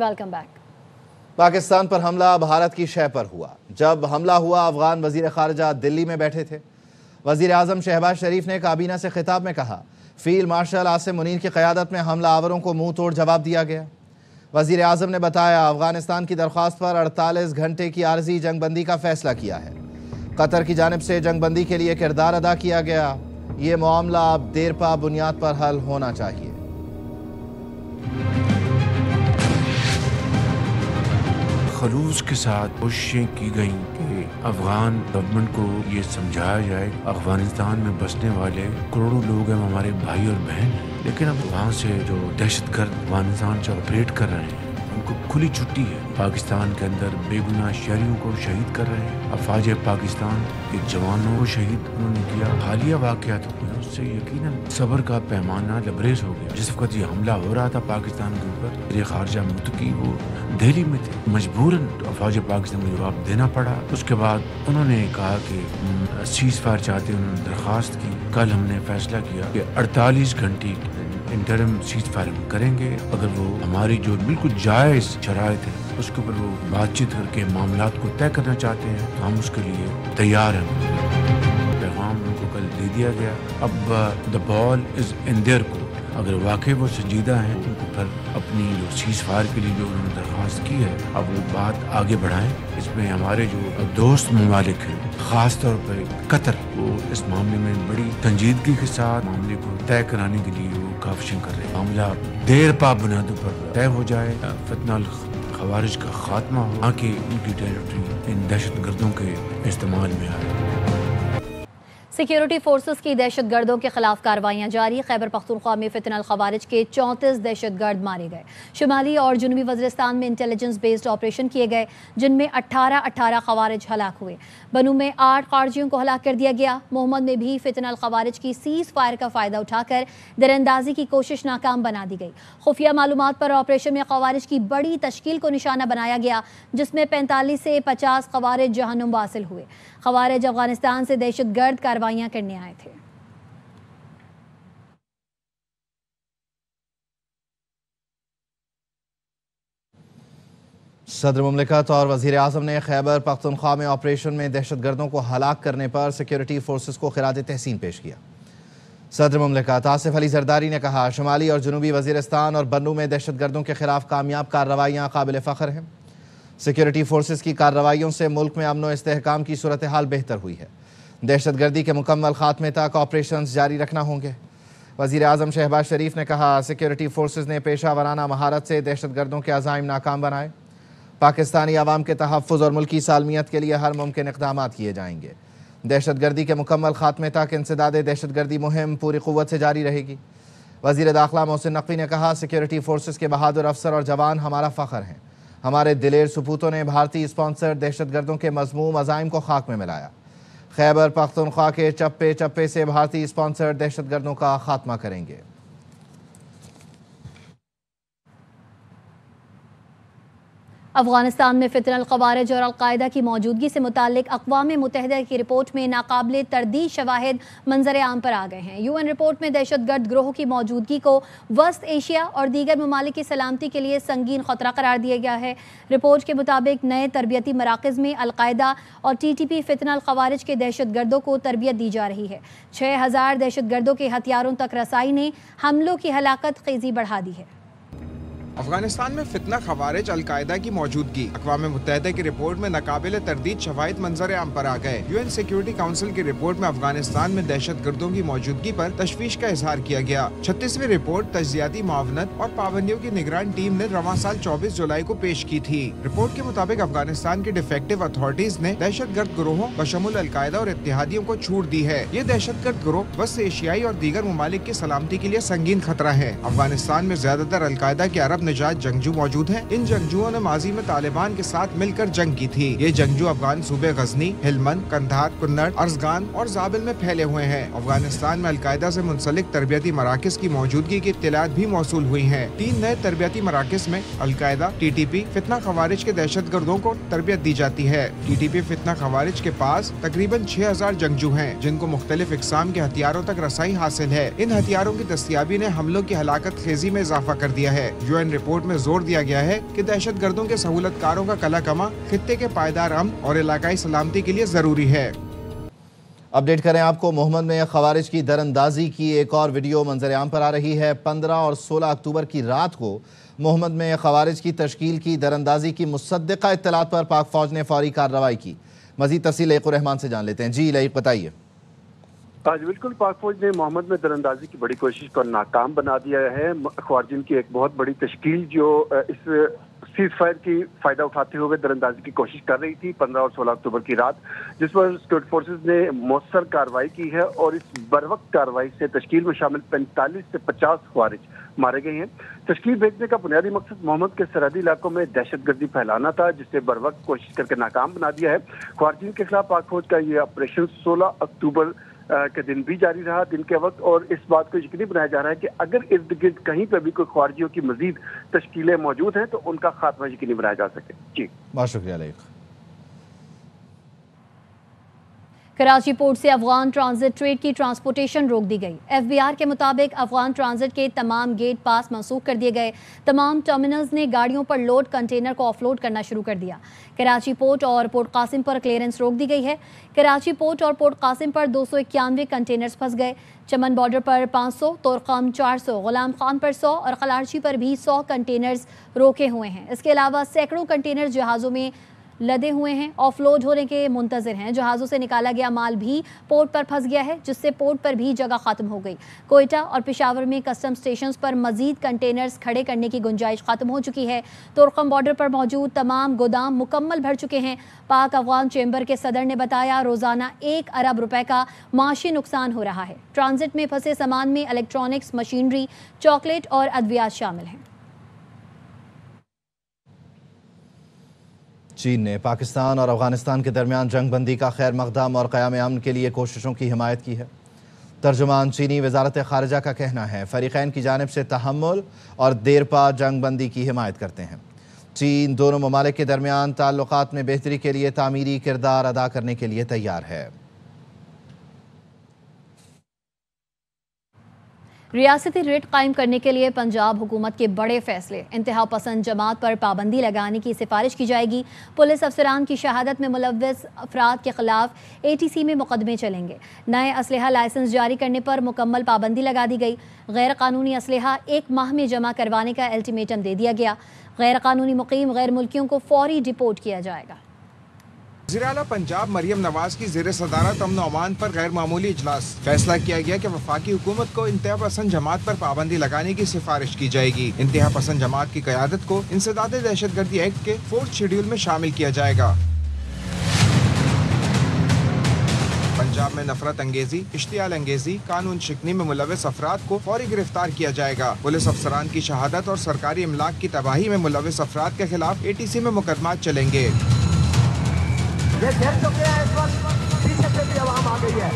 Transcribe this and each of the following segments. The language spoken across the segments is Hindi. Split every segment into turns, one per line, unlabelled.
Welcome back.
पाकिस्तान पर हमला भारत की शय पर हुआ। जब हमला हुआ अफगान वजीर खारजा दिल्ली में बैठे थे। वजीर आजम शहबाज शरीफ ने काबीना से खिताब में कहा, फील्ड मार्शल आसिम मुनीर की क़यादत में हमला आवरों को मुंह तोड़ जवाब दिया गया। वजीर आजम ने बताया, अफगानिस्तान की दरख्वास्त पर 48 घंटे की आर्जी जंगबंदी का फैसला किया है। कतर की जानिब से जंगबंदी के लिए किरदार अदा किया गया। ये मामला अब देरपा बुनियाद पर हल होना चाहिए।
खलूस के साथ कोशिशें की गई कि अफगान गवर्नमेंट को ये समझाया जाए अफगानिस्तान में बसने वाले करोड़ों लोग हैं, हमारे भाई और बहन हैं, लेकिन अब वहाँ से जो दहशतगर्द अफगानिस्तान से ऑपरेट कर रहे हैं उनको खुली छुट्टी है। पाकिस्तान के अंदर बेगुनाह शहरियों को शहीद कर रहे हैं। अफवाज पाकिस्तान के जवानों को शहीद उन्होंने किया। हालिया वाक़यात हुए उससे यकीनन सब्र का पैमाना लबरेज हो गया। जिस वक्त ये हमला हो रहा था पाकिस्तान के ऊपर, ये खारजा मुतकी वो दिल्ली में थे, मजबूरन अफवाज पाकिस्तान को जवाब देना पड़ा। उसके बाद उन्होंने कहा कि सीज फायर चाहते, उन्होंने दरख्वास्त की। कल हमने फैसला किया कि 48 घंटे इंटरम सीज फायर करेंगे। अगर वो हमारी जो बिल्कुल जायज़ शराइत है उसके ऊपर वो बातचीत करके मामलात को तय करना चाहते हैं तो हम उसके लिए तैयार हैं। पैगाम उनको कल दे दिया गया। अब the ball is in their court. अगर वाकई वो संजीदा हैं उनको फिर अपनी जो सीज फायर के लिए जो उन्होंने दरख्वास्त की है अब वो बात आगे बढ़ाएं। इसमें हमारे जो दोस्त ममालिक हैं, ख़ास तौर पर कतर, वो इस मामले में बड़ी संजीदगी के साथ मामले को तय कराने के लिए वो काविशें कर रहे हैं। मामला देर पा बुनियादों पर तय हो जाए, फितना खवारिज का खात्मा हो, ताकि उनकी टेरिटरी इन दहशत गर्दों के इस्तेमाल में आए।
सिक्योरिटी फोर्सेस की दहशत गर्दों के खिलाफ कार्रवाइयां जारी। खैबर पख्तूनख्वा में फितनल खवारिज के 34 दहशत गर्द मारे गए। शुमाली और जुनूबी वज़ीरिस्तान में इंटेलिजेंस बेस्ड ऑपरेशन किए गए, जिनमें 18 खवारिज हलाक हुए। बनू में 8 खारजियों को हलाक कर दिया गया। मोहम्मद में भी फितनल खवारिज की सीज फायर का फ़ायदा उठाकर दरअंदाजी की कोशिश नाकाम बना दी गई। खुफिया मालूमात पर ऑपरेशन में खवारिज की बड़ी तश्कील को निशाना बनाया गया, जिसमें 45 से 50 खवारिज जहन्नुम वासिल हुए। खवारिज अफगानिस्तान से दहशत गर्द कार्रवाइयां करने आए थे।
सदर मुमलिकत और वजीर आजम ने खैबर पख्तूनख्वा में ऑपरेशन में दहशत गर्दों को हलाक करने पर सिक्योरिटी फोर्सेस को खिराज तहसीन पेश किया। सदर मुमलिकत आसिफ अली जरदारी ने कहा, शुमाली और जुनूबी वज़ीरिस्तान और बन्नू में दहशत गर्दों के खिलाफ कामयाब कार्रवाइयाँ काबिल फ़ख्र हैं। सिक्योरिटी फोर्सेस की कार्रवाइयों से मुल्क में अमन व इस्तेहकाम की सूरत हाल बेहतर हुई है। दहशत गर्दी के मुकम्मल खात्मे तक ऑपरेशन जारी रखना होंगे। वज़ीर आज़म शहबाज शरीफ ने कहा, सिक्योरिटी फोर्सेस ने पेशा वराना महारत से दहशत गर्दों के अज़ाइम नाकाम बनाए। पाकिस्तानी अवाम के तहफ़्फ़ुज़ और मुल्की सालमियत के लिए हर मुमकिन इक़दाम किए जाएंगे। दहशत गर्दी के मुकम्मल खात्मे तक इंसदाद दहशत गर्दी मुहिम पूरी क़ुव्वत से जारी रहेगी। वज़ीर दाखिला मोहसिन नक़वी ने कहा, सिक्योरिटी फोर्सेस के बहादुर अफसर और जवान हमारा फ़ख्र हैं। हमारे दिलेर सपूतों ने भारतीय स्पॉन्सर्ड दहशत गर्दों के मज़मूम अज़ाइम को खाक में मिलाया। खैबर पख्तूनख्वा के चप्पे चप्पे से भारतीय स्पॉन्सर्ड दहशत गर्दों का खात्मा करेंगे।
अफगानिस्तान में फितनल खवारिज और अलकायदा की मौजूदगी से मुताल्लिक अक़वाम मुत्तहिदा की रिपोर्ट में नाकाबिले तरदीद शवाहिद मंजर आम पर आ गए हैं। UN रिपोर्ट में दहशत गर्द ग्रोह की मौजूदगी को वस्त एशिया और दीगर ममालिक की सलामती के लिए संगीन खतरा करार दिया गया है। रिपोर्ट के मुताबिक नए तरबियती मराकज़ में अलकायदा और TTP फितनल खवारिज के दहशत गर्दों को तरबियत दी जा रही है। 6000 दहशत गर्दों के हथियारों तक रसाई ने हमलों की हलाकत खेजी बढ़ा दी है।
अफगानिस्तान में फितना खवारिज अलकायदा की मौजूदगी। अक़वाम मुत्तहिदा की रिपोर्ट में नाकाबिले तरदीद शवाहिद मंजर आम पर आ गए। UN सिक्योरिटी काउंसिल की रिपोर्ट में अफगानिस्तान में दहशत गर्दों की मौजूदगी पर तशवीश का इजहार किया गया। 36वीं रिपोर्ट तज्जियाती मुआवनत और पाबंदियों की निगरान टीम ने रवां साल 24 जुलाई को पेश की थी। रिपोर्ट के मुताबिक अफगानिस्तान की डिफेक्टिव अथॉरिटीज ने दहशत गर्द गिरोहों बशमुल अलकायदा और इत्तेहादियों को छूट दी है। ये दहशत गर्द गिरोह वस्त एशियाई और दीगर ममालिक की सलामती के लिए संगीन खतरा है। अफगानिस्तान में ज्यादातर अलकायदा के अरब निजात जंगजू मौजूद हैं। इन जंगजुओं ने माजी में तालिबान के साथ मिलकर जंग की थी। ये जंगजू अफगान सूबे गजनी, हिलमंद, कंधार, कुन्नड़, अर्जगान और जाबिल में फैले हुए हैं। अफगानिस्तान में अलकायदा से मुंसलिक तरबियती मराकज की मौजूदगी की इत्तलात भी मौसूल हुई है। 3 नए तरबियती मराकज में अलकायदा, TTP, फितना खवारिज के दहशत गर्दों को तरबियत दी जाती है। TTP फितना खवारिज के पास तकरीबन 6000 जंगजू हैं, जिनको मुख्तलिफ इकसाम के हथियारों तक रसाई हासिल है। इन हथियारों की दस्तयाबी ने हमलों की हलाकत खेजी में इजाफा कर दिया है। UN रिपोर्ट में जोर दिया गया है कि दहशतगर्दों के सहूलतकारों का कला कमा खित्ते के पायदार अमन और इलाकाई सलामती के लिए जरूरी है।
अपडेट करें आपको, मोहम्मद में खवारिज की दरअंदाजी की एक और वीडियो मंजर आम पर आ रही है। 15 और 16 अक्टूबर की रात को मोहम्मद में खवारिज की तश्कील की दरअंदाजी की मुसद्दिका इत्तलात पर पाक फौज ने फौरी कार्रवाई की। मजीद तफसील लईक़ुर रहमान से जान लेते हैं। जी लईक़, बताइए।
आज बिल्कुल, पाक फौज ने मोहम्मद में दरअंदाजी की बड़ी कोशिश पर नाकाम बना दिया है। ख्वारिजिन की एक बहुत बड़ी तश्कील जो इस सीज फायर की फायदा उठाते हुए दरअंदाजी की कोशिश कर रही थी 15 और 16 अक्टूबर की रात, जिस पर सिक्योरिटी फोर्सेज ने मौसर कार्रवाई की है और इस बरवक्त कार्रवाई से तश्कील में शामिल 45 से 50 ख्वारिज मारे गए हैं। तश्कील भेजने का बुनियादी मकसद मोहम्मद के सरहदी इलाकों में दहशतगर्दी फैलाना था, जिससे बरवक्त कोशिश करके नाकाम बना दिया है। ख्वारिजिन के खिलाफ पाक फौज का ये ऑपरेशन 16 अक्टूबर के दिन भी जारी रहा, दिन के वक्त, और इस बात को यकीनी बनाया जा रहा है कि अगर इर्द गिर्द कहीं पर भी कोई ख्वारिजियों की मजीद तश्कीलें मौजूद हैं तो उनका खात्मा यकीनी बनाया जा सके। जी,
बहुत शुक्रिया लईक़।
कराची पोर्ट से अफगान ट्रांजिट ट्रेड की ट्रांसपोर्टेशन रोक दी गई। एफबीआर के मुताबिक अफगान ट्रांजिट के तमाम गेट पास मनसूख कर दिए गए। तमाम टर्मिनल्स ने गाड़ियों पर लोड कंटेनर को ऑफलोड करना शुरू कर दिया। कराची पोर्ट और पोर्ट कासिम पर क्लियरेंस रोक दी गई है। कराची पोर्ट और पोर्ट कासिम पर 291 कंटेनर्स फंस गए। चमन बॉर्डर पर 500, तोरकम 400, गुलाम खान पर 100 और खलारची पर भी 100 कंटेनर्स रोके हुए हैं। इसके अलावा सैकड़ों कंटेनर जहाज़ों में लदे हुए हैं, ऑफलोड होने के मुंतजर हैं। जहाज़ों से निकाला गया माल भी पोर्ट पर फंस गया है, जिससे पोर्ट पर भी जगह खत्म हो गई। कोयटा और पेशावर में कस्टम स्टेशंस पर मजीद कंटेनर्स खड़े करने की गुंजाइश खत्म हो चुकी है। तोरकम बॉर्डर पर मौजूद तमाम गोदाम मुकम्मल भर चुके हैं। पाक अफगान चैम्बर के सदर ने बताया, रोजाना 1 अरब रुपए का माशी नुकसान हो रहा है। ट्रांजिट में फंसे सामान में इलेक्ट्रॉनिक्स, मशीनरी, चॉकलेट और अद्वियात शामिल हैं।
चीन ने पाकिस्तान और अफगानिस्तान के दरमियान जंग बंदी का खैर मकदम और क़याम अमन के लिए कोशिशों की हिमायत की है। तर्जुमान चीनी वजारत ख़ारिजा का कहना है, फ़रीक़ैन की जानिब से तहम्मुल और देरपा जंग बंदी की हिमायत करते हैं। चीन दोनों ममालिक के दरमियान ताल्लुक़ात में बेहतरी के लिए तामीरी किरदार अदा करने के लिए तैयार है।
रियासती रेट कायम करने के लिए पंजाब हुकूमत के बड़े फैसले। इंतहा पसंद जमात पर पाबंदी लगाने की सिफारिश की जाएगी। पुलिस अफसरान की शहादत में मुलव्वस अफराद के खिलाफ ATC में मुकदमे चलेंगे। नए असलहा लाइसेंस जारी करने पर मुकम्मल पाबंदी लगा दी गई। गैर कानूनी असलहा 1 माह में जमा करवाने का अल्टीमेटम दे दिया गया। गैर कानूनी मुकीम गैर मुल्कियों को फौरी डिपोर्ट किया जाएगा।
वज़ीर-ए-आला पंजाब मरियम नवाज की ज़ेर सदारत अमन अमान पर गैर मामूली इजलास। फैसला किया गया कि वफाकी हुकूमत को इंतहा पसंद जमात पर पाबंदी लगाने की सिफारिश की जाएगी। इंतहा पसंद जमात की क़यादत को इंसदाद दहशतगर्दी एक्ट के 4th शेड्यूल में शामिल किया जाएगा। पंजाब में नफरत अंगेजी, इश्तियाल अंगेजी, कानून शिकनी में मुलव्वस अफराद को फौरी गिरफ्तार किया जाएगा। पुलिस अफसरान की शहादत और सरकारी इमलाक की तबाही में मुलव्वस अफराद के खिलाफ ATC में मुकदमात चलेंगे।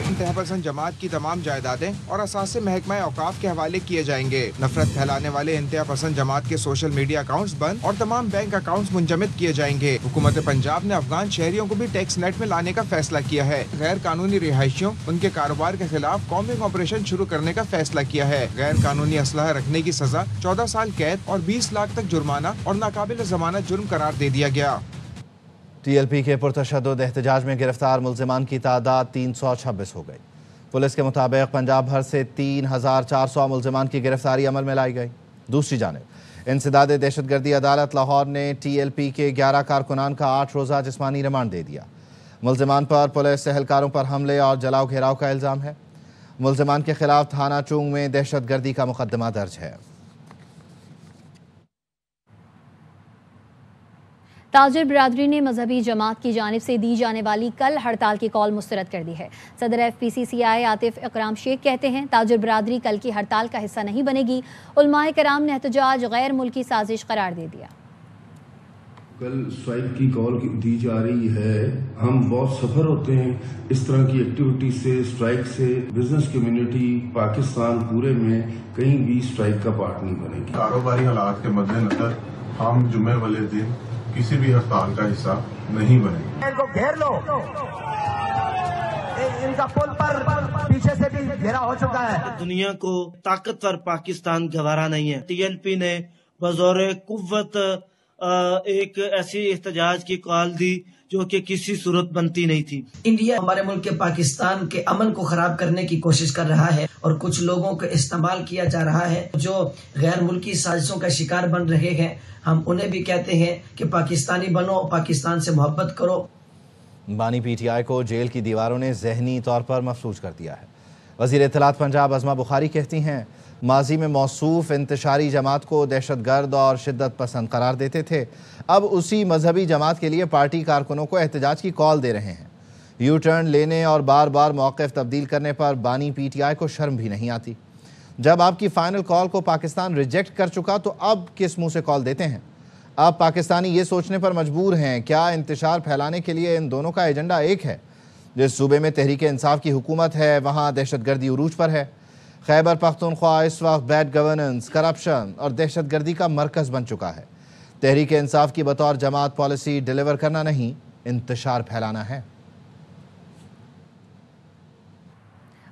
इंतहा पसंद जमात की तमाम जायदादें और असासे महकमा औकाफ के हवाले किए जाएंगे। नफरत फैलाने वाले इंतहा पसंद जमात के सोशल मीडिया अकाउंट्स बंद और तमाम बैंक अकाउंट्स मुंजमद किए जाएंगे। हुकूमत पंजाब ने अफगान शहरियों को भी टैक्स नेट में लाने का फैसला किया है। गैर कानूनी रिहायशियों, उनके कारोबार के खिलाफ कॉम्बिंग ऑपरेशन शुरू करने का फैसला किया है। गैर कानूनी असलहा रखने की सजा 14 साल कैद और 20 लाख तक जुर्माना और नाकाबिल जमानत जुर्म करार दे दिया गया।
TLP के पुरतशद्दुद एहतजाज में गिरफ्तार मुल्ज़िमान की तादाद 326 हो गई। पुलिस के मुताबिक पंजाब भर से 3400 मुल्ज़िमान की गिरफ्तारी अमल में लाई गई। दूसरी जानिब इंसदाद दहशतगर्दी अदालत लाहौर ने TLP के 11 कारकुनान का 8 रोज़ा जिस्मानी रिमांड दे दिया। मुल्ज़िमान पर पुलिस एहलकारों पर हमले और जलाओ घेराव का इल्ज़ाम है। मुल्ज़िमान के खिलाफ थाना चूंग में दहशतगर्दी का मुकदमा दर्ज है।
ताजिर बिरादरी ने मजहबी जमात की जानिब से दी जाने वाली कल हड़ताल की कॉल मुस्तरद कर दी है। सदर FPCCI आतिफ इकराम शेख कहते हैं, ताजिर बिरादरी कल की हड़ताल का हिस्सा नहीं बनेगी। उलमाए कराम ने एहतजाज गैर मुल्की साजिश करार दे दिया।
कल स्ट्राइक की कॉल दी जा रही है। हम बहुत सफर होते हैं इस तरह की एक्टिविटी से, स्ट्राइक से। बिजनेस कम्युनिटी पाकिस्तान पूरे में कहीं भी स्ट्राइक का पार्ट नहीं बनेगी।
कारोबारी हालात के मद्देनजर हम जुमे वाले दिन किसी भी हड़ताल का हिस्सा नहीं बनेंगे।
इनको घेर लो, इनका पुल पर पीछे से भी घेरा हो चुका है।
दुनिया को ताकतवर पाकिस्तान गवारा नहीं है। TLP ने बज़ौर कुव्वत एक ऐसी एहतजाज की कॉल दी जो कि किसी सूरत बनती नहीं थी।
इंडिया हमारे मुल्क के पाकिस्तान के अमन को खराब करने की कोशिश कर रहा है और कुछ लोगों को इस्तेमाल किया जा रहा है जो गैर मुल्की साजिशों का शिकार बन रहे हैं। हम उन्हें भी कहते हैं कि पाकिस्तानी बनो, पाकिस्तान से मोहब्बत करो।
बानी पीटीआई को जेल की दीवारों ने जहनी तौर पर मफलूज कर दिया है। वज़ीर इत्तलात पंजाब अज़मा बुखारी कहती हैं, माजी में मौसूफ इंतशारी जमात को दहशतगर्द और शिद्दत पसंद करार देते थे, अब उसी मजहबी जमात के लिए पार्टी कारकुनों को एहतजाज की कॉल दे रहे हैं। यू टर्न लेने और बार बार मौक़िफ़ तब्दील करने पर बानी पीटीआई को शर्म भी नहीं आती। जब आपकी फ़ाइनल कॉल को पाकिस्तान रिजेक्ट कर चुका तो अब किस मुँह से कॉल देते हैं? अब पाकिस्तानी ये सोचने पर मजबूर हैं, क्या इंतशार फैलाने के लिए इन दोनों का एजेंडा एक है? जिस सूबे में तहरीक इंसाफ की हुकूमत है वहाँ दहशतगर्दी उरूज पर है। खैबर पख्तूनख्वा इस वक्त बैड गवर्नेंस, करप्शन और दहशतगर्दी का मरकज़ बन चुका है। तहरीक इंसाफ की बतौर जमात पॉलिसी डिलीवर करना नहीं, इंतशार फैलाना है।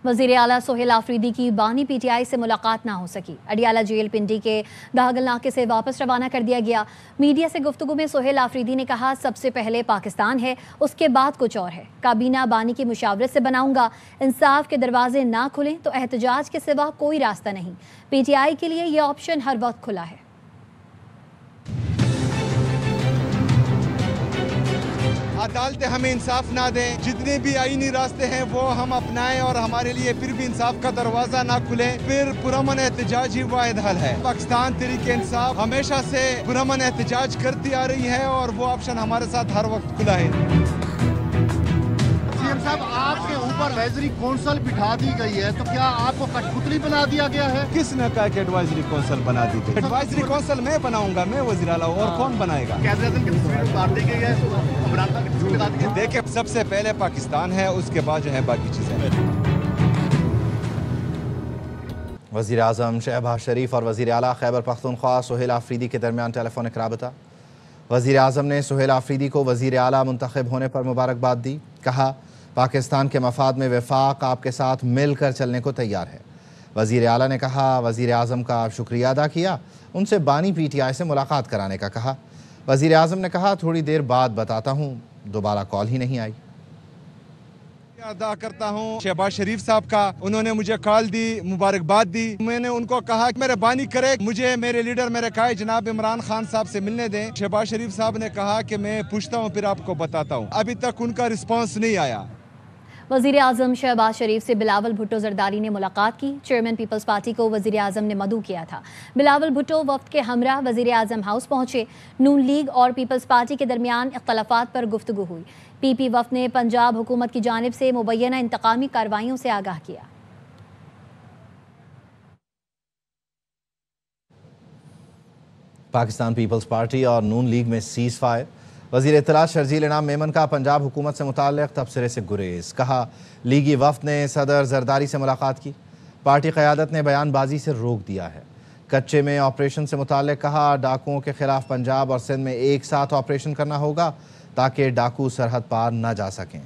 वज़ीर आला सोहेल आफरीदी की बानी पीटीआई से मुलाकात ना हो सकी। अडियाला जेल पिंडी के दागल नाके से वापस रवाना कर दिया गया। मीडिया से गुफ्तगू में सोहेल आफरीदी ने कहा, सबसे पहले पाकिस्तान है, उसके बाद कुछ और है। काबीना बानी की मुशावरत से बनाऊंगा। इंसाफ के दरवाजे ना खुलें तो एहतजाज के सिवा कोई रास्ता नहीं। पीटीआई के लिए ये ऑप्शन हर वक्त खुला है।
अदालतें हमें इंसाफ ना दें, जितने भी आईनी रास्ते हैं वो हम अपनाएं और हमारे लिए फिर भी इंसाफ का दरवाजा ना खुले, फिर पुरअमन एहतजाज ही वाहिद हल है। पाकिस्तान तहरीक इंसाफ हमेशा से पुरअमन एहतजाज करती आ रही है और वो ऑप्शन हमारे साथ हर वक्त खुला है।
सीएम साहब, आपके ऊपर एडवाइजरी काउंसिल बिठा दी गई है, तो क्या आपको कठपुतली बना दिया गया है?
किसने कहा कि एडवाइजरी काउंसिल बना दी गई? एडवाइजरी काउंसिल मैं बनाऊंगा, मैं वज़ीर आला, और कौन बनाएगा? देखिए, सबसे पहले पाकिस्तान है, उसके बाद जो है बाकी चीजें।
वज़ीर आज़म शहबाज शरीफ और वज़ीर आला खैबर पख्तूनख्वा सोहेल आफरीदी के दरमियान टेलीफोनिक राबता। वज़ीर आज़म ने सोहेल आफरीदी को वज़ीर आला मुंतखब होने पर मुबारकबाद दी। कहा, पाकिस्तान के मफाद में वफाक आपके साथ मिलकर चलने को तैयार है। वज़ीर आला ने कहा, वज़ीर आज़म का शुक्रिया अदा किया, उनसे बानी पीटीआई से मुलाकात कराने का कहा। वज़ीर आज़म ने कहा, थोड़ी देर बाद बताता हूँ, दोबारा कॉल ही नहीं आई।
अदा करता हूँ शहबाज शरीफ साहब का, उन्होंने मुझे कॉल दी, मुबारकबाद दी। मैंने उनको कहा कि मेरे बानी करे, मुझे मेरे लीडर मेरे कायद जनाब इमरान खान साहब से मिलने दें। शहबाज शरीफ साहब ने कहा कि मैं पूछता हूँ फिर आपको बताता हूँ। अभी तक उनका रिस्पांस नहीं आया।
वज़ीर आज़म शहबाज शरीफ से बिलावल भुट्टो जरदारी ने मुलाकात की। चेयरमैन पीपल्स पार्टी को वज़ीर आज़म ने मदऊ किया था। बिलावल भुट्टो वफ्द के हमरा वज़ीर आज़म हाउस पहुंचे। नून लीग और पीपल्स पार्टी के दरमियान इख्तलाफात पर गुफ्तगू हुई। पीपी वफ्द ने पंजाब हुकूमत की जानिब से मुबैना इंतकामी कार्रवाइयों से आगाह किया।
पाकिस्तान पीपल्स पार्टी और नून लीग में सीज़ फायर। वज़ीर इत्तलात शर्जील इनाम मेमन का पंजाब हुकूमत से मुताल्लिक़ तबसरे से गुरेज। कहा, लीगी वफ़द ने सदर जरदारी से मुलाकात की, पार्टी क़यादत ने बयानबाजी से रोक दिया है। कच्चे में ऑपरेशन से मुताल्लिक़ कहा, डाकुओं के खिलाफ पंजाब और सिंध में एक साथ ऑपरेशन करना होगा ताकि डाकू सरहद पार न जा सकें।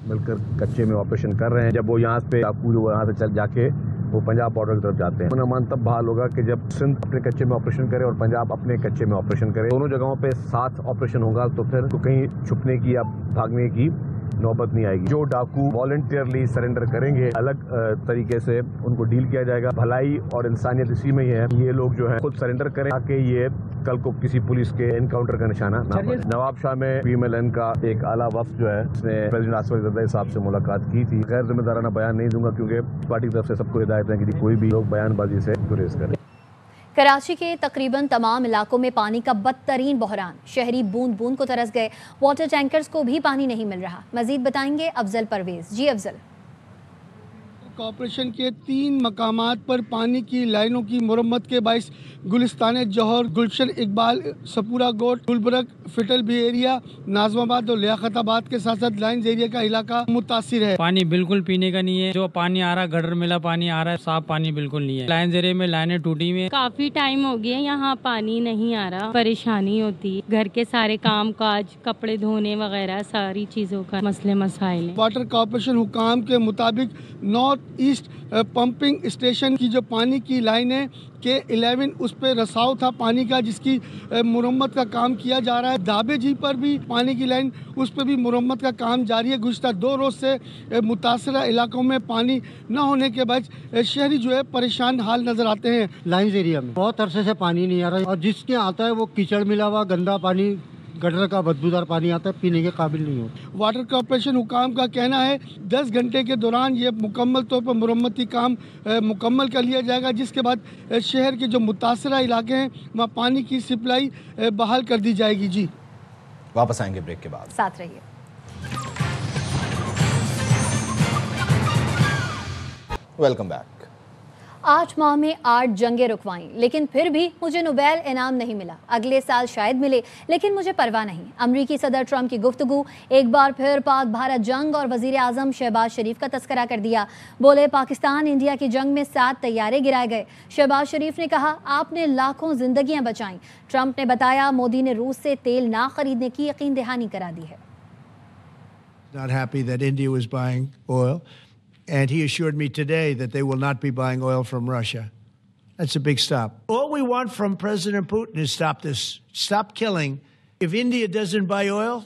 मिलकर कच्चे में ऑपरेशन कर रहे हैं। जब वो यहाँ पे डाकू जो यहाँ से चल जाके वो पंजाब बॉर्डर की तरफ जाते हैं, उन्हें मन तब बहाल होगा कि जब सिंध अपने कच्चे में ऑपरेशन करे और पंजाब अपने कच्चे में ऑपरेशन करे। दोनों जगहों पे साथ ऑपरेशन होगा तो फिर तो कहीं छुपने की या भागने की नौबत नहीं आएगी। जो डाकू वॉलंटियरली सरेंडर करेंगे, अलग तरीके से उनको डील किया जाएगा। भलाई और इंसानियत इसी में ही है। ये लोग जो है खुद सरेंडर करें ताकि ये कल को किसी पुलिस के एनकाउंटर का निशाना ना बने। नवाब शाह में PMLN का एक आला वफ्द जो है उसने प्रेसिडेंट आसिफ अली जरदारी साहब से मुलाकात की थी। गैर जिम्मेदाराना बयान नहीं दूंगा क्योंकि पार्टी की तरफ से सबको हिदायत है कि कोई भी लोग बयानबाजी से गुरेज करें।
कराची के तकरीबन तमाम इलाकों में पानी का बदतरीन बहरान। शहरी बूंद बूंद को तरस गए। वाटर टैंकर्स को भी पानी नहीं मिल रहा। मजीद बताएंगे अफजल परवेज। जी अफजल।
कॉर्पोरेशन के 3 मकामात पर पानी की लाइनों की मुरम्मत के बाइस गुलिस्तान जौहर, गुलशन इकबाल, सपूरा गोट, गुलबर्ग, फिटल भी एरिया, नाजमाबाद और लियाकताबाद के साथ साथ लाइन्स एरिया का इलाका मुतासिर है।
पानी बिल्कुल पीने का नहीं है। जो पानी आ रहा है गटर मिला पानी आ रहा है, साफ पानी बिल्कुल नहीं है। लाइन्स एरिया में लाइनें टूटी हुई है।
काफी टाइम हो गया यहाँ पानी नहीं आ रहा, परेशानी होती। घर के सारे काम काज, कपड़े धोने वगैरह सारी चीजों का मसले मसाइल है।
वाटर कॉर्पोरेशन हुकाम के मुताबिक 9 ईस्ट पंपिंग स्टेशन की जो पानी की लाइन है K11 उस पर रसाव था पानी का, जिसकी मुरम्मत का काम किया जा रहा है। दाबे जी पर भी पानी की लाइन, उस पर भी मुरम्मत का काम जारी है। गुज़िश्ता 2 रोज़ से मुतासरा इलाकों में पानी न होने के बाद शहरी जो है परेशान हाल नज़र आते हैं।
लाइन्स एरिया में बहुत अरसे से पानी नहीं आ रहा है और जिसके आता है वो कीचड़ मिला हुआ गंदा पानी, गटर का बदबूदार पानी आता है, पीने के काबिल नहीं होता।
वाटर कॉर्पोरेशन हुकाम का कहना है 10 घंटे के दौरान ये मुकम्मल तौर पर मुरम्मती काम मुकम्मल कर लिया जाएगा, जिसके बाद शहर के जो मुतासरा इलाके हैं वहाँ पानी की सप्लाई बहाल कर दी जाएगी। जी
वापस आएंगे ब्रेक के बाद,
साथ रहिए।
Welcome back.
8 माह में 8 जंगें रुकवाईं, लेकिन फिर भी मुझे नोबेल इनाम नहीं मिला। अगले साल शायद मिले, लेकिन मुझे परवाह नहीं। अमरीकी सदर ट्रंप की गुफ्तगू, एक बार फिर पाक भारत जंग और वजीर आजम शहबाज शरीफ का तस्करा कर दिया। बोले पाकिस्तान इंडिया की जंग में 7 तैयारे गिराए गए। शहबाज शरीफ ने कहा आपने लाखों जिंदगियां बचाईं। ट्रंप ने बताया मोदी ने रूस से तेल ना खरीदने की यकीन दहानी करा दी है।
Not happy that India was buying oil. And he assured me today that they will not be buying oil from Russia. That's a big stop. All we want from President Putin is stop this. Stop killing. If India doesn't buy oil,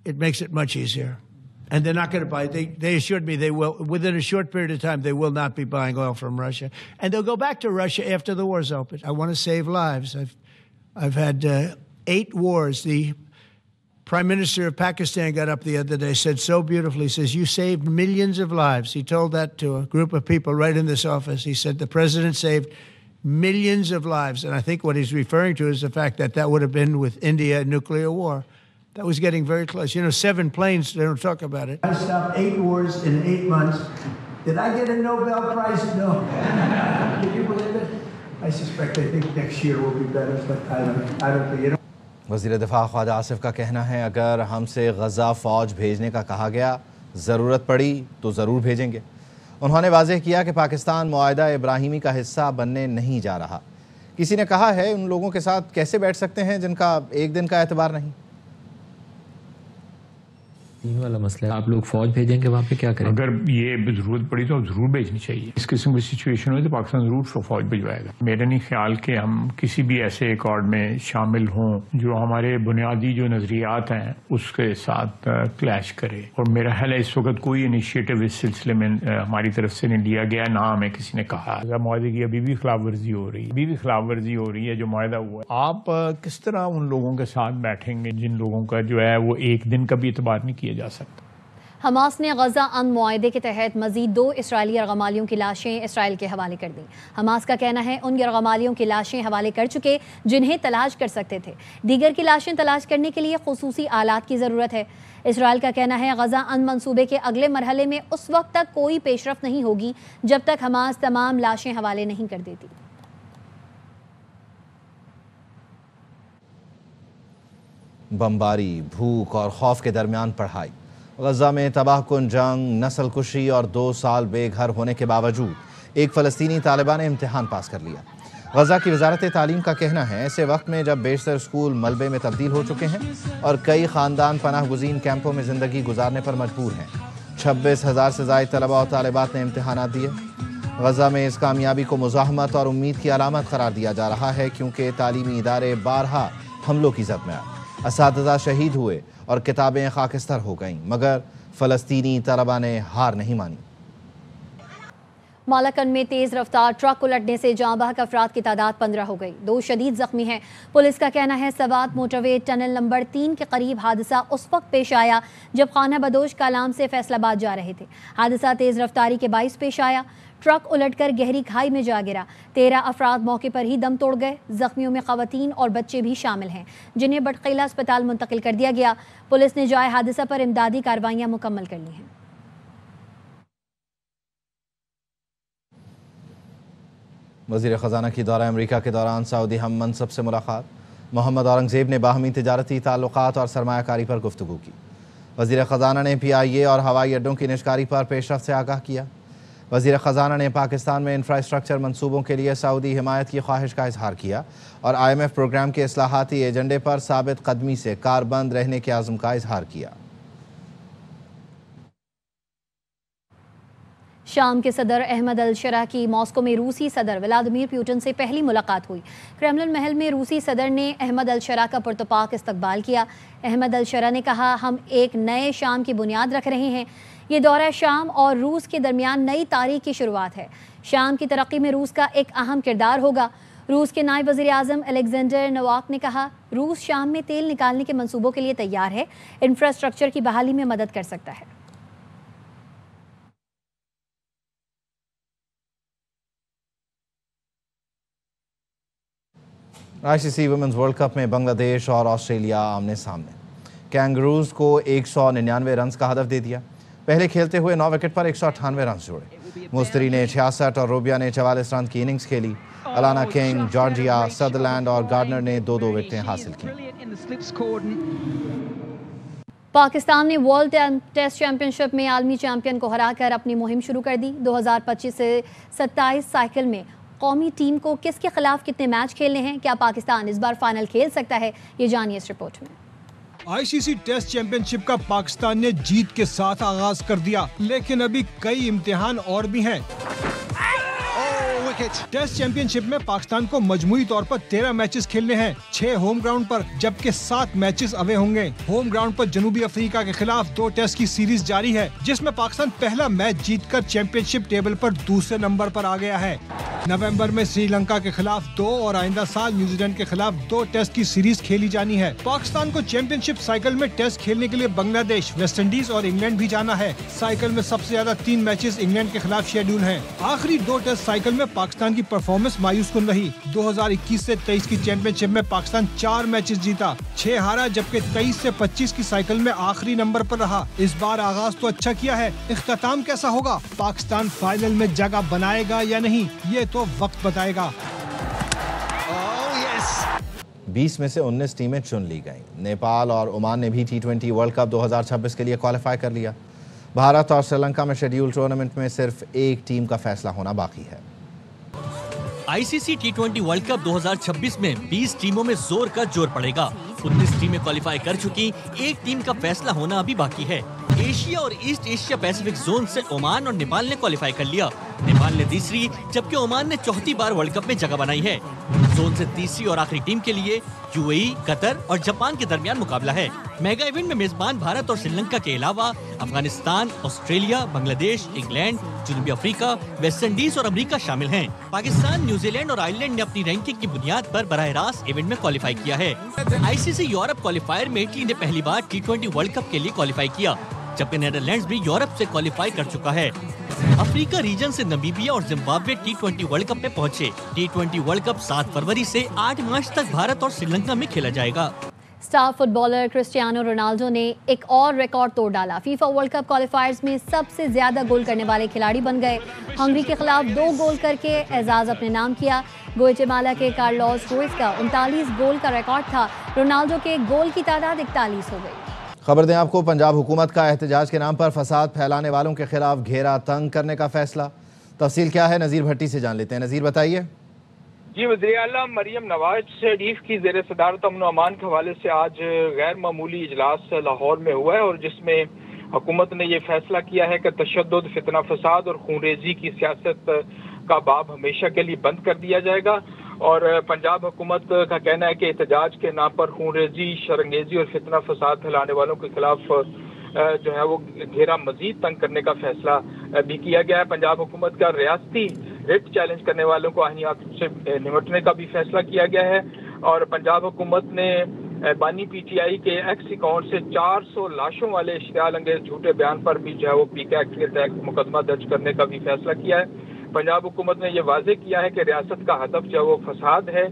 it makes it much easier. And they're not going to buy. They assured me they will, within a short period of time, they will not be buying oil from Russia. And they'll go back to Russia after the war's open. I want to save lives. I've had 8 wars. The Prime Minister of Pakistan got up the other day, said so beautifully, says, you saved millions of lives. He told that to a group of people right in this office. He said the president saved millions of lives. And I think what he's referring to is the fact that that would have been with India a nuclear war. That was getting very close. You know, 7 planes, they don't talk about it. I stopped 8 wars in 8 months. Did I get a Nobel Prize? No. Can you believe it? I suspect, I think next year will be better, but I don't think, you know.
वज़ीर दिफा ख्वाजा आसिफ का कहना है अगर हमसे गज़ा फ़ौज भेजने का कहा गया, ज़रूरत पड़ी तो ज़रूर भेजेंगे। उन्होंने वाज़ेह किया कि पाकिस्तान मुआहिदा इब्राहिमी का हिस्सा बनने नहीं जा रहा। किसी ने कहा है उन लोगों के साथ कैसे बैठ सकते हैं जिनका एक दिन का एतबार नहीं।
वाला मसला है, आप लोग फौज भेजेंगे वहाँ पे क्या करें?
अगर ये जरूरत पड़ी तो जरूर भेजनी चाहिए। इस किस्म की सिचुएशन हुई तो पाकिस्तान जरूर फौज भिजवाएगा। मेरा नहीं ख्याल कि हम किसी भी ऐसे एकॉर्ड में शामिल हों जो हमारे बुनियादी जो नजरियात हैं उसके साथ क्लैश करे। और मेरा ख्याल है इस वक्त कोई इनिशिएटिव इस सिलसिले में हमारी तरफ से नहीं लिया गया, ना हमें किसी ने कहा। मुआहदे की अभी भी खिलाफ वर्जी हो रही है, अभी भी खिलाफ वर्जी हो रही है जो मुआहदा हुआ है। आप किस तरह उन लोगों के साथ बैठेंगे जिन लोगों का जो है वो एक दिन का भी एतबार नहीं किया जा सकता।
हमास ने गजा अमन मुआहदे के तहत मजीद 2 इसराइली यरगमालियों की लाशें इसराइल के हवाले कर दी। हमास का कहना है उन यरगमालियों की लाशें हवाले कर चुके जिन्हें तलाश कर सकते थे। दीगर की लाशें तलाश करने के लिए खुसूसी आलात की ज़रूरत है। इसराइल का कहना है गजा अमन मंसूबे के अगले मरहले में उस वक्त तक कोई पेशरफ नहीं होगी जब तक हमास तमाम लाशें हवाले नहीं कर देती।
बमबारी, भूख और खौफ के दरमियान पढ़ाई। गजा में तबाहकुन जंग, नस्ल कुशी और 2 साल बेघर होने के बावजूद एक फ़लस्तीनी तालिबा ने इम्तिहान पास कर लिया। गजा की वजारत तालीम का कहना है ऐसे वक्त में जब बेशतर स्कूल मलबे में तब्दील हो चुके हैं और कई ख़ानदान पनाह गुज़ीन कैंपों में ज़िंदगी गुजारने पर मजबूर हैं, 26,000 से ज़ायद तलबा और तालिबात ने इम्तिहानात दिए। गजा में इस कामयाबी को मुज़ाहमत और उम्मीद की अलामत करार दिया जा रहा है क्योंकि तालीमी इदारे बारहा हमलों की जद में आए, असातिज़ा शहीद हुए और किताबें खाकिस्तर हो गईं, मगर फ़लस्तीनी तलबा ने हार नहीं मानी।
मालाकन में तेज रफ्तार ट्रक उलटने से जाँ बहक अफराद की तादाद 15 हो गई, 2 शदीद जख्मी हैं। पुलिस का कहना है सवात मोटरवे टनल नंबर 3 के करीब हादसा उस वक्त पेश आया जब खाना बदोश कालाम से फैसलाबाद जा रहे थे। हादसा तेज रफ्तारी के बाइस पेश आया, ट्रक उलटकर गहरी खाई में जा गिरा। 13 अफराद मौके पर ही दम तोड़ गए। जख्मियों में खवातीन और बच्चे भी शामिल हैं जिन्हें बटकीला अस्पताल मुंतकिल कर दिया गया। पुलिस ने जाए हादसा पर इमदादी कार्रवाइयां मुकम्मल कर ली हैं।
वज़ीर ख़ज़ाना की दौरा अमरीका के दौरान सऊदी हम मनसब से मुलाकात। मोहम्मद औरंगज़ेब ने बाहमी तिजारती ताल्लुकात और सरमायाकारी पर गुफ्तगू की। वज़ीर ख़ज़ाना ने PIA और हवाई अड्डों की निशकारी पर पेशरफ से आगाह किया। वज़ीर ख़ज़ाना ने पाकिस्तान में इंफ्रास्ट्रक्चर मनसूबों के लिए सऊदी हिमायत की ख्वाहिश का इजहार किया और IMF प्रोग्राम के इस्लाहाती एजेंडे पर साबित कदमी से कारबंद रहने के आज़म का इजहार किया।
शाम के सदर अहमद अल-शरा की मॉस्को में रूसी सदर व्लादिमीर पुतिन से पहली मुलाकात हुई। क्रेमलिन महल में रूसी सदर ने अहमद अल-शरा का पुरतपाक इस्तकबाल किया। अहमद अल-शरा ने कहा, हम एक नए शाम की बुनियाद रख रहे हैं। ये दौरा शाम और रूस के दरमियान नई तारीख की शुरुआत है। शाम की तरक्की में रूस का एक अहम किरदार होगा। रूस के नायब वज़ीर आज़म अलेक्जेंडर नोवाक ने कहा, रूस शाम में तेल निकालने के मंसूबों के लिए तैयार है, इंफ्रास्ट्रक्चर की बहाली में मदद कर सकता है।
आईसीसी वुमेन्स वर्ल्ड कप में बांग्लादेश और ऑस्ट्रेलिया आमने सामने। कैंगरूज को 199 रन का हदफ दे दिया। पहले खेलते हुए 9 विकेट पर 198 रन जोड़े। मुस्तरी ने 66 और रोबिया ने 44 रन की इनिंग्स खेली। अलाना किंग, जॉर्जिया, सदरलैंड और गार्डनर ने 2-2 विकेटें हासिल की।
पाकिस्तान ने वर्ल्ड टेस्ट चैंपियनशिप में आलमी चैंपियन को हराकर अपनी मुहिम शुरू कर दी। 2025 से 27 साइकिल में कौमी टीम को किसके खिलाफ कितने मैच खेलने हैं, क्या पाकिस्तान इस बार फाइनल खेल सकता है, ये जानिए इस रिपोर्ट में।
आईसीसी टेस्ट चैंपियनशिप का पाकिस्तान ने जीत के साथ आगाज कर दिया, लेकिन अभी कई इम्तिहान और भी हैं। टेस्ट चैंपियनशिप में पाकिस्तान को मजमूई तौर पर 13 मैचेस खेलने हैं, 6 होम ग्राउंड पर जबकि 7 मैचेस अवे होंगे। होम ग्राउंड पर जनूबी अफ्रीका के खिलाफ 2 टेस्ट की सीरीज जारी है, जिसमें पाकिस्तान पहला मैच जीतकर चैंपियनशिप टेबल पर दूसरे नंबर पर आ गया है। नवंबर में श्रीलंका के खिलाफ 2 और आइंदा साल न्यूजीलैंड के खिलाफ 2 टेस्ट की सीरीज खेली जानी है। पाकिस्तान को चैंपियनशिप साइकिल में टेस्ट खेलने के लिए बांग्लादेश, वेस्ट इंडीज और इंग्लैंड भी जाना है। साइकिल में सबसे ज्यादा 3 मैचेस इंग्लैंड के खिलाफ शेड्यूल हैं। आखिरी 2 टेस्ट साइकिल में पाकिस्तान की परफॉर्मेंस मायूस कुन रही। 2021 से 23 की चैंपियनशिप में पाकिस्तान 4 मैचेस जीता, 6 हारा, जबकि 23 से 25 की साइकिल में आखिरी नंबर पर रहा। इस बार आगाज तो अच्छा किया है, इख्तिताम कैसा होगा? पाकिस्तान फाइनल में जगह बनाएगा या नहीं, ये तो वक्त बताएगा।
20 में से 19 टीमें चुन ली गईं। नेपाल और ओमान ने भी T20 वर्ल्ड कप 2026 के लिए क्वालिफाई कर लिया। भारत और श्रीलंका में शेड्यूल टूर्नामेंट में सिर्फ एक टीम का फैसला होना बाकी है।
आईसीसी T20 वर्ल्ड कप 2026 में 20 टीमों में जोर का जोर पड़ेगा। 19 टीमें क्वालिफाई कर चुकी, एक टीम का फैसला होना अभी बाकी है। एशिया और ईस्ट एशिया पैसिफिक जोन से ओमान और नेपाल ने क्वालिफाई कर लिया। नेपाल ने तीसरी, जबकि ओमान ने चौथी बार वर्ल्ड कप में जगह बनाई है। जोन से तीसरी और आखिरी टीम के लिए यूएई, कतर और जापान के दरमियान मुकाबला है। मेगा इवेंट में मेजबान भारत और श्रीलंका के अलावा अफगानिस्तान, ऑस्ट्रेलिया, बांग्लादेश, इंग्लैंड, जनूबी अफ्रीका, वेस्ट इंडीज और अमेरिका शामिल हैं। पाकिस्तान, न्यूजीलैंड और आयरलैंड ने अपनी रैंकिंग की बुनियाद पर बराह रास्त इवेंट में क्वालिफाई किया है। आईसीसी यूरोप क्वालिफायर में इटली ने पहली बार T20 वर्ल्ड कप के लिए क्वालिफाई किया, जबकि नेदरलैंड्स भी यूरोप से क्वालिफाई कर चुका है। अफ्रीका रीजन से नमीबिया और जिम्बाब्वे T20 वर्ल्ड कप में पहुंचे। T20 वर्ल्ड कप 7 फरवरी से 8 मार्च तक भारत और श्रीलंका में खेला जाएगा।
स्टार फुटबॉलर क्रिस्टियानो रोनाल्डो ने एक और रिकॉर्ड तोड़ डाला। फीफा वर्ल्ड कप क्वालिफायर्स में सबसे ज्यादा गोल करने वाले खिलाड़ी बन गए। हंगरी के खिलाफ 2 गोल करके एजाज अपने नाम किया। ग्वाटेमाला के कार्लोस रुइस का 39 गोल का रिकॉर्ड था। रोनाल्डो के गोल की तादाद 41 हो गई।
खबर दें आपको, पंजाब हुकूमत का एहतजाज के नाम पर फसाद फैलाने वालों के खिलाफ घेरा तंग करने का फैसला। तफसील क्या है, नज़ीर भट्टी से जान लेते हैं। नज़ीर बताइए।
जी, वज़ीर आला मरियम नवाज शरीफ की ज़ेर सदारत अमन और अमान के हवाले से आज गैर मामूली इजलास लाहौर में हुआ है और जिसमें हुकूमत ने ये फैसला किया है कि तशद्दुद, फितना फसाद और खूनरेजी की सियासत का बाब हमेशा के लिए बंद कर दिया जाएगा। और पंजाब हुकूमत का कहना है कि एहतजाज के नाम पर खूनरेजी, शरंगेजी और फितना फसाद फैलाने वालों के खिलाफ जो है वो घेरा मजीद तंग करने का फैसला भी किया गया है। पंजाब हुकूमत का रियासती रिट चैलेंज करने वालों को आईनी से निपटने का भी फैसला किया गया है। और पंजाब हुकूमत ने बानी PTI के एक्स अकाउंट से 400 लाशों वाले इश्तियाल अंगेज झूठे बयान पर भी जो है वो PK एक्ट के तहत मुकदमा दर्ज करने का भी फैसला किया है। पंजाब हुकूमत ने यह वाजे किया है कि रियासत का हदफ जो है वो फसाद है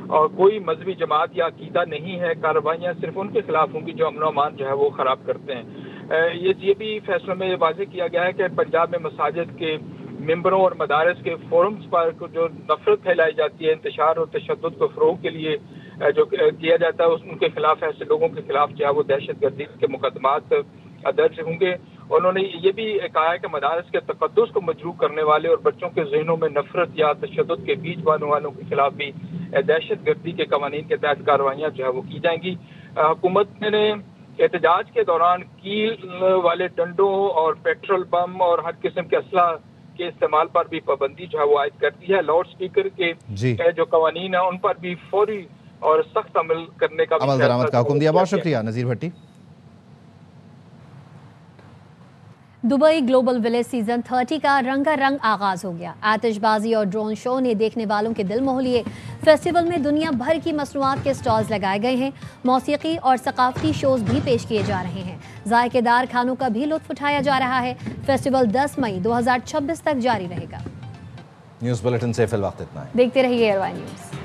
और कोई मजहबी जमात या अकीदा नहीं है। कार्रवाइयाँ सिर्फ उनके खिलाफ होंगी जो अमन अमान जो है वो खराब करते हैं। ये भी फैसलों में वाजे किया गया है कि पंजाब में मसाजिद के मेंबरों और मदारस के फोरम्स पर जो नफरत फैलाई जाती है, इंतशार और तशद्दुद को फ़रोग के लिए जो किया जाता है उनके खिलाफ, ऐसे लोगों के खिलाफ जो है वो दहशतगर्दी के मुकदमात दर्ज होंगे। उन्होंने ये भी कहा है कि मदारस के तकद्दुस को मजरूह करने वाले और बच्चों के जहनों में नफरत या तशद्दुद के बीज बांधने वालों के खिलाफ भी दहशतगर्दी के कवानीन के तहत कार्रवाइयाँ जो है वो की जाएंगी। हुकूमत ने एहतजाज के दौरान कील वाले डंडों और पेट्रोल बम और हर किस्म के असला के इस्तेमाल पर भी पाबंदी जो है वो आयद कर दी है। लाउड स्पीकर के जो कवानीन है उन पर भी फौरी और सख्त अमल करने का
अमल दरामद का हुक्म दिया। बहुत शुक्रिया नजीर भट्टी।
दुबई ग्लोबल विलेज सीजन 30 का रंगारंग आगाज हो गया। आतिशबाजी और ड्रोन शो ने देखने वालों के दिल मोह लिए। फेस्टिवल में दुनिया भर की मसनूआत के स्टॉल्स लगाए गए हैं। मौसीकी और सकाफती शोज भी पेश किए जा रहे हैं। जायकेदार खानों का भी लुत्फ उठाया जा रहा है। फेस्टिवल 10 मई 2026 तक जारी रहेगा।
न्यूज़ बुलेटिन से फिल वक्त इतना है।
देखते रहिए एयरवाई न्यूज़।